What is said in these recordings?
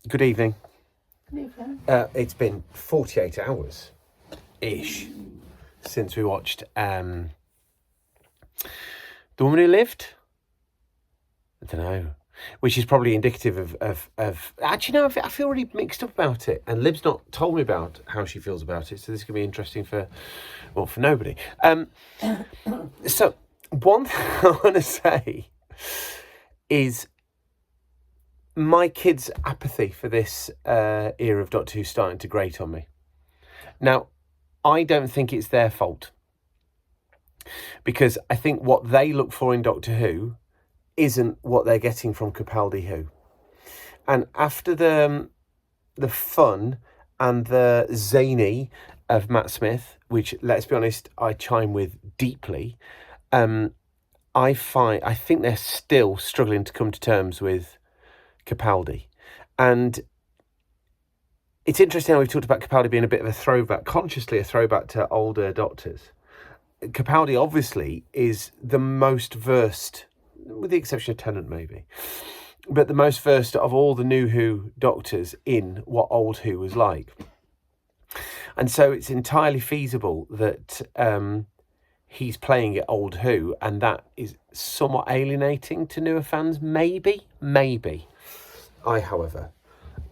Good evening. Good evening. It's been 48 hours-ish since we watched The Woman Who Lived. I don't know. Which is probably indicative of actually, no, I feel really mixed up about it. And Lib's not told me about how she feels about it. So this is going to be interesting for nobody. So one thing I want to say is my kids' apathy for this era of Doctor Who's starting to grate on me. Now, I don't think it's their fault, because I think what they look for in Doctor Who isn't what they're getting from Capaldi Who. And after the fun and the zany of Matt Smith, which, let's be honest, I chime with deeply, I think they're still struggling to come to terms with Capaldi. And it's interesting how we've talked about Capaldi being a bit of a throwback, consciously a throwback to older Doctors. Capaldi obviously is the most versed, with the exception of Tennant maybe, but the most versed of all the new Who Doctors in what old Who was like. And so it's entirely feasible that he's playing it old Who, and that is somewhat alienating to newer fans, maybe. I, however,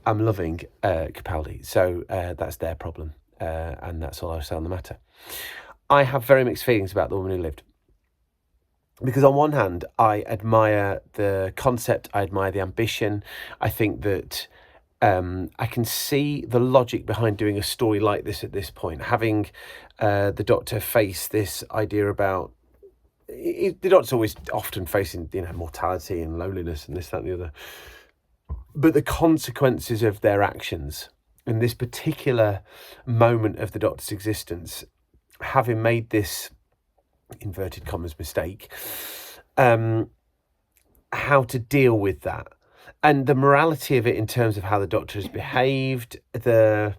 am loving Capaldi, so that's their problem, and that's all I'll say on the matter. I have very mixed feelings about The Woman Who Lived, because on one hand, I admire the concept, I admire the ambition. I think that I can see the logic behind doing a story like this at this point, having the Doctor face this idea about... The Doctor's always often facing, mortality and loneliness and this, that and the other. But the consequences of their actions in this particular moment of the Doctor's existence, having made this inverted commas mistake, how to deal with that, and the morality of it in terms of how the Doctor has behaved, the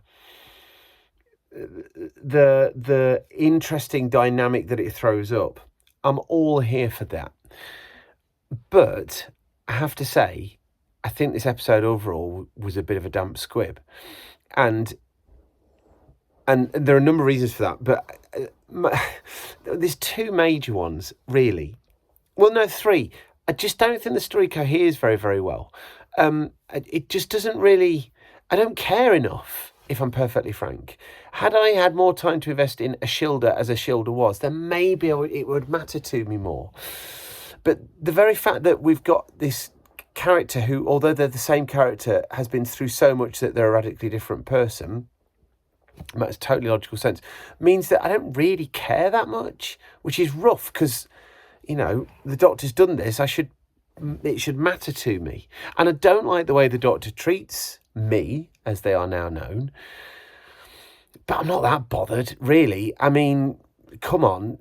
interesting dynamic that it throws up. I'm all here for that. But I have to say, I think this episode overall was a bit of a damp squib. And there are a number of reasons for that, but there's two major ones, really. Well, no, three. I just don't think the story coheres very, very well. It just doesn't really... I don't care enough, if I'm perfectly frank. Had I had more time to invest in Ashilda as Ashilda was, then maybe it would matter to me more. But the very fact that we've got this character who, although they're the same character, has been through so much that they're a radically different person, makes totally logical sense, means that I don't really care that much, which is rough, because, the Doctor's done this. It should matter to me. And I don't like the way the Doctor treats me, as they are now known. But I'm not that bothered, really. I mean, come on.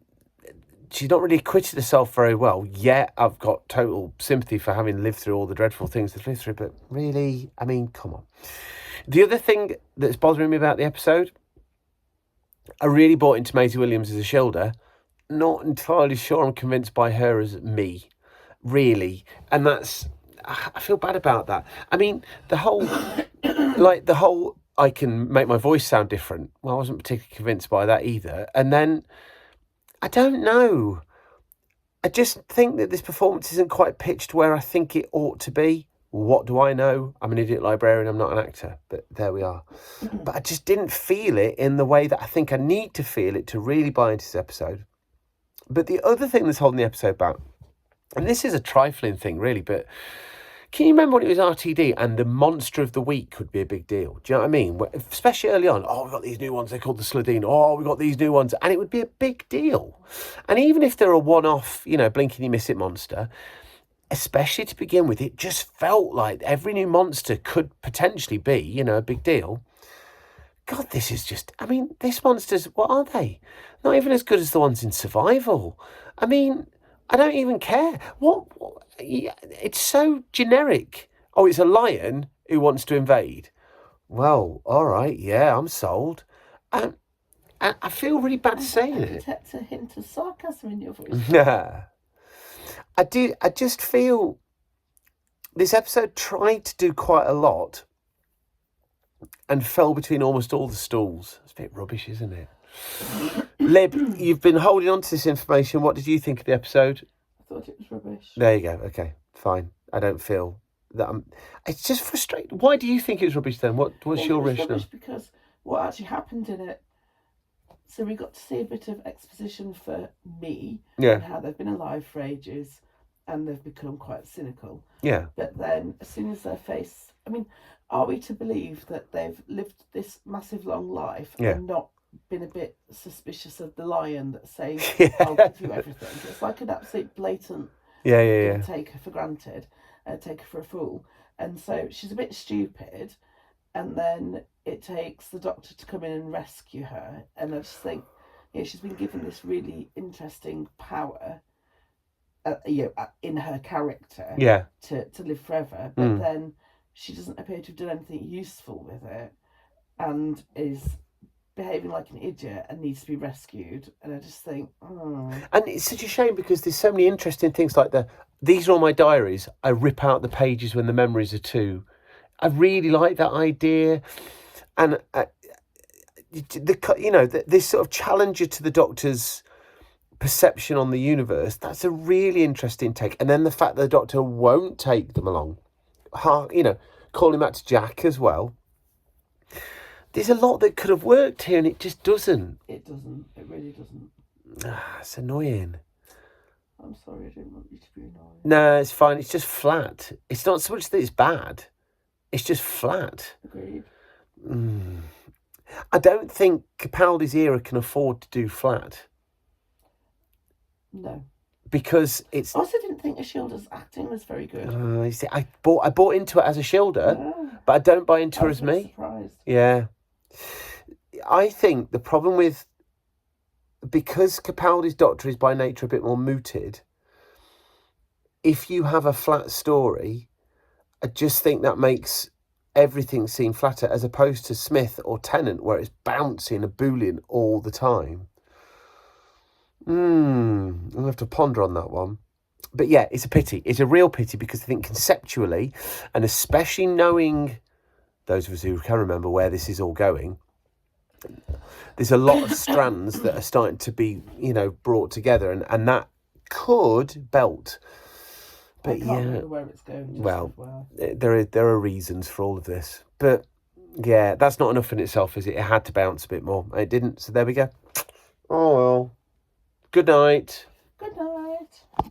She's not really acquitted herself very well. Yeah, I've got total sympathy for having lived through all the dreadful things they've lived through, but really, I mean, come on. The other thing that's bothering me about the episode, I really bought into Maisie Williams as Ashilda. Not entirely sure I'm convinced by her as me, really. And I feel bad about that. I mean, the whole I can make my voice sound different. Well, I wasn't particularly convinced by that either. And then, I don't know. I just think that this performance isn't quite pitched where I think it ought to be. What do I know? I'm an idiot librarian, I'm not an actor, but there we are. But I just didn't feel it in the way that I think I need to feel it to really buy into this episode. But the other thing that's holding the episode back, and this is a trifling thing really, but can you remember when it was RTD and the monster of the week would be a big deal? Do you know what I mean? Especially early on, we've got these new ones, they're called the Sludine. We've got these new ones, and it would be a big deal. And even if they're a one-off, blink and you miss it monster, especially to begin with, it just felt like every new monster could potentially be, a big deal. God, this is just... I mean, these monsters, what are they? Not even as good as the ones in Survival. I mean, I don't even care. What it's so generic. Oh, it's a lion who wants to invade. Well, all right, yeah, I'm sold. I feel really bad saying it. I detect a hint of sarcasm in your voice. Yeah. I just feel this episode tried to do quite a lot and fell between almost all the stools. It's a bit rubbish, isn't it? Lib, you've been holding on to this information. What did you think of the episode? I thought it was rubbish. There you go. Okay, fine. I don't feel that I'm... It's just frustrating. Why do you think it was rubbish then? What's your rationale? Rubbish because what actually happened in it. So we got to see a bit of exposition for me and how they've been alive for ages and they've become quite cynical. Yeah. But then as soon as their face... I mean, are we to believe that they've lived this massive long life and not been a bit suspicious of the lion that's saying, I'll give you everything? It's like an absolute blatant take her for granted, take her for a fool. And so she's a bit stupid, and then it takes the Doctor to come in and rescue her. And I just think, she's been given this really interesting power, in her character, to live forever. But then she doesn't appear to have done anything useful with it, and is behaving like an idiot and needs to be rescued. And I just think, And it's such a shame because there's so many interesting things like these are all my diaries. I rip out the pages when the memories are too. I really like that idea. And, this sort of challenger to the Doctor's perception on the universe, that's a really interesting take. And then the fact that the Doctor won't take them along, calling back to Jack as well. There's a lot that could have worked here and it just doesn't. It doesn't. It really doesn't. It's annoying. I'm sorry, I didn't want you to be annoyed. No, it's fine. It's just flat. It's not so much that it's bad. It's just flat. Agreed. I don't think Capaldi's era can afford to do flat. No. Because it's... I also didn't think Ashilda's acting was very good. You see, I bought into it as Ashilda, but I don't buy into her as me. Surprised. Yeah. I think the problem with... Because Capaldi's Doctor is by nature a bit more mooted, if you have a flat story, I just think that makes everything seem flatter, as opposed to Smith or Tennant, where it's bouncing a Boolean all the time. I'll have to ponder on that one. But yeah, it's a pity. It's a real pity because I think conceptually, and especially knowing those of us who can remember where this is all going, there's a lot of strands that are starting to be, brought together, and that could belt. But I can't remember where it's going. There are reasons for all of this. But yeah, that's not enough in itself, is it? It had to bounce a bit more. It didn't, so there we go. Oh well. Good night. Good night.